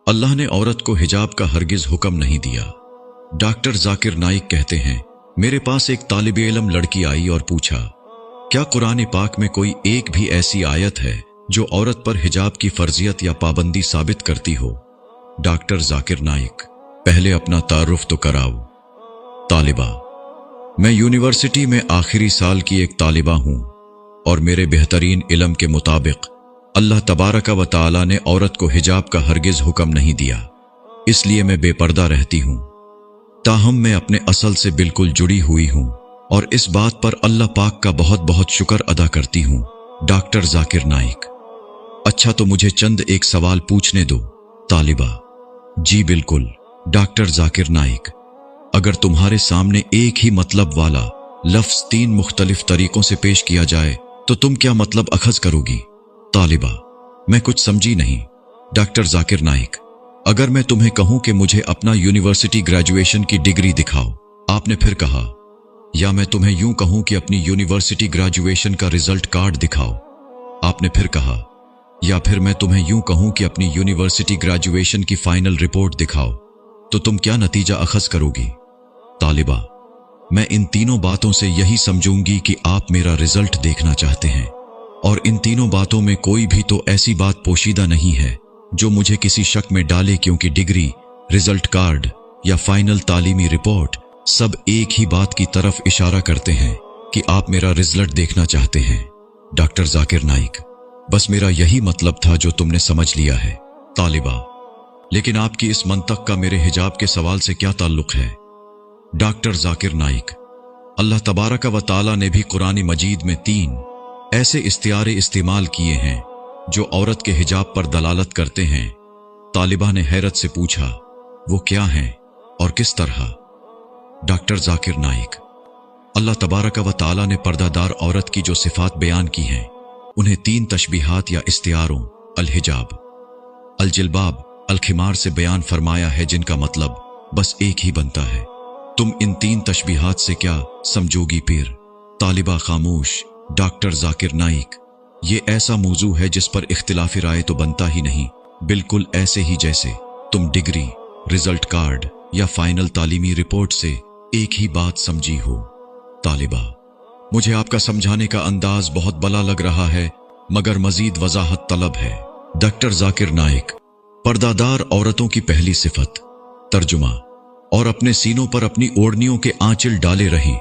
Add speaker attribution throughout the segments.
Speaker 1: अल्लाह ने औरत को हिजाब का हरगिज हुक्म नहीं दिया। डॉक्टर जाकिर नाइक कहते हैं, मेरे पास एक तालिब इल्म लड़की आई और पूछा, क्या कुरान पाक में कोई एक भी ऐसी आयत है जो औरत पर हिजाब की फर्जियत या पाबंदी साबित करती हो? डॉक्टर जाकिर नाइक, पहले अपना तारुफ तो कराओ। तालिबा, मैं यूनिवर्सिटी में आखिरी साल की एक तालिबा हूं और मेरे बेहतरीन इल्म के मुताबिक अल्लाह तबारक व तआला ने औरत को हिजाब का हरगिज हुक्म नहीं दिया, इसलिए मैं बेपर्दा रहती हूं। ताहम मैं अपने असल से बिल्कुल जुड़ी हुई हूं और इस बात पर अल्लाह पाक का बहुत बहुत शुक्र अदा करती हूं। डॉक्टर जाकिर नाइक, अच्छा तो मुझे चंद एक सवाल पूछने दो। तालिबा, जी बिल्कुल। डॉक्टर जाकिर नाइक, अगर तुम्हारे सामने एक ही मतलब वाला लफ्ज 3 मुख्तलिफ तरीकों से पेश किया जाए तो तुम क्या मतलब अखज़ करोगी? तालिबा, मैं कुछ समझी नहीं। डॉक्टर जाकिर नाइक, अगर मैं तुम्हें कहूं कि मुझे अपना यूनिवर्सिटी ग्रेजुएशन की डिग्री दिखाओ, आपने फिर कहा, या मैं तुम्हें यूं कहूं कि अपनी यूनिवर्सिटी ग्रेजुएशन का रिजल्ट कार्ड दिखाओ, आपने फिर कहा, या फिर मैं तुम्हें यूं कहूं कि अपनी यूनिवर्सिटी ग्रेजुएशन की फाइनल रिपोर्ट दिखाओ, तो तुम क्या नतीजा अखज़ करोगी? तालिबा, मैं इन तीनों बातों से यही समझूंगी कि आप मेरा रिजल्ट देखना चाहते हैं और इन तीनों बातों में कोई भी तो ऐसी बात पोशीदा नहीं है जो मुझे किसी शक में डाले, क्योंकि डिग्री, रिजल्ट कार्ड या फाइनल तालीमी रिपोर्ट सब एक ही बात की तरफ इशारा करते हैं कि आप मेरा रिजल्ट देखना चाहते हैं। डॉक्टर जाकिर नाइक, बस मेरा यही मतलब था जो तुमने समझ लिया है। तालिबा, लेकिन आपकी इस मंतक का मेरे हिजाब के सवाल से क्या ताल्लुक है? डॉक्टर जाकिर नाइक, अल्लाह तबारक व तआला ने भी कुरान मजीद में 3 ऐसे इस्तिआरे इस्तेमाल किए हैं जो औरत के हिजाब पर दलालत करते हैं। तालिबा ने हैरत से पूछा, वो क्या हैं और किस तरह? डॉक्टर जाकिर नाइक, अल्लाह तबारक व तआला ने पर्दादार औरत की जो सिफात बयान की हैं उन्हें 3 तशबीहात या इस्तिआरों अल हिजाब, अल जिल्बाब, अल खिमार से बयान फरमाया है, जिनका मतलब बस एक ही बनता है। तुम इन 3 तशबीहात से क्या समझोगी पीर? तालिबा खामोश। डॉक्टर जाकिर नाइक, ये ऐसा मौजू है जिस पर इख्तिलाफी राय तो बनता ही नहीं, बिल्कुल ऐसे ही जैसे तुम डिग्री, रिजल्ट कार्ड या फाइनल तालीमी रिपोर्ट से एक ही बात समझी हो। तालिबा, मुझे आपका समझाने का अंदाज बहुत भला लग रहा है, मगर मजीद वजाहत तलब है। डॉक्टर जाकिर नाइक, पर्दादार औरतों की पहली सिफत तर्जुमा और अपने सीनों पर अपनी ओढ़नियों के आंचल डाले रहें।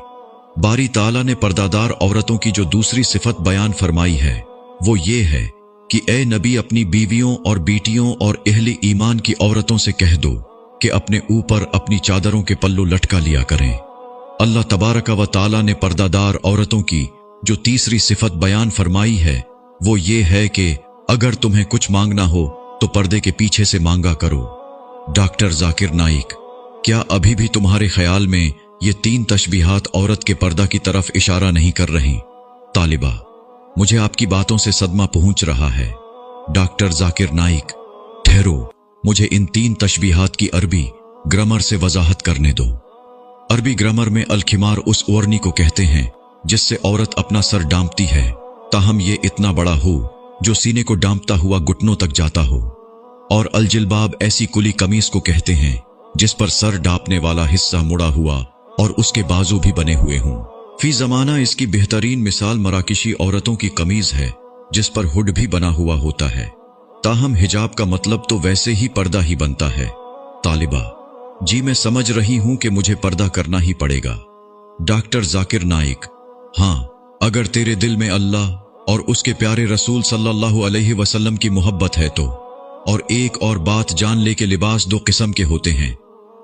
Speaker 1: बारी ताला ने पर्दादार औरतों की जो दूसरी सिफत बयान फरमाई है वो ये है कि ए नबी, अपनी बीवियों और बेटियों और अहले ईमान की औरतों से कह दो कि अपने ऊपर अपनी चादरों के पल्लू लटका लिया करें। अल्लाह तबारक व तआला ने पर्दादार औरतों की जो तीसरी सिफत बयान फरमाई है वो ये है कि अगर तुम्हें कुछ मांगना हो तो पर्दे के पीछे से मांगा करो। डॉक्टर जाकिर नाइक, क्या अभी भी तुम्हारे ख्याल में ये 3 तशबीहात औरत के पर्दा की तरफ इशारा नहीं कर रही? तालिबा, मुझे आपकी बातों से सदमा पहुंच रहा है। डॉक्टर जाकिर नाइक, ठहरो, मुझे इन 3 तशबीहात की अरबी ग्रामर से वजाहत करने दो। अरबी ग्रामर में अलखिमार उस ओढ़नी को कहते हैं जिससे औरत अपना सर डांपती है, ताहम ये इतना बड़ा हो जो सीने को डांपता हुआ घुटनों तक जाता हो। और अलजिल्बाब ऐसी कुली कमीज को कहते हैं जिस पर सर डांपने वाला हिस्सा मुड़ा हुआ और उसके बाजू भी बने हुए हों। फी जमाना इसकी बेहतरीन मिसाल मराकिशी औरतों की कमीज है जिस पर हुड भी बना हुआ होता है। ताहम हिजाब का मतलब तो वैसे ही पर्दा ही बनता है। तालिबा, जी मैं समझ रही हूं कि मुझे पर्दा करना ही पड़ेगा। डॉक्टर जाकिर नाइक, हाँ, अगर तेरे दिल में अल्लाह और उसके प्यारे रसूल सल्लल्लाहु अलैहि वसल्लम की मोहब्बत है तो। और एक और बात जान ले कि लिबास 2 किस्म के होते हैं।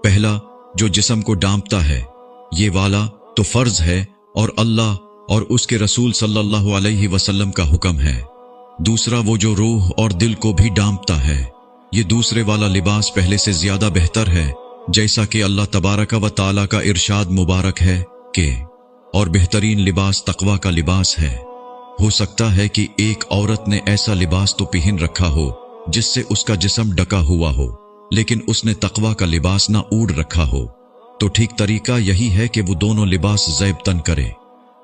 Speaker 1: पहला जो जिस्म को डांपता है, ये वाला तो फर्ज है और अल्लाह और उसके रसूल सल्लल्लाहु अलैहि वसल्लम का हुक्म है। दूसरा वो जो रूह और दिल को भी डांपता है, ये दूसरे वाला लिबास पहले से ज्यादा बेहतर है, जैसा कि अल्लाह तबारक व तआला का इरशाद मुबारक है कि और बेहतरीन लिबास तकवा का लिबास है। हो सकता है कि एक औरत ने ऐसा लिबास तो पहन रखा हो जिससे उसका जिस्म ढका हुआ हो, लेकिन उसने तकवा का लिबास ना ओढ़ रखा हो, तो ठीक तरीका यही है कि वो दोनों लिबास ज़ैब तन करे।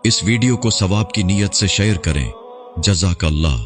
Speaker 1: इस वीडियो को सवाब की नीयत से शेयर करें। जज़ाकल्लाह।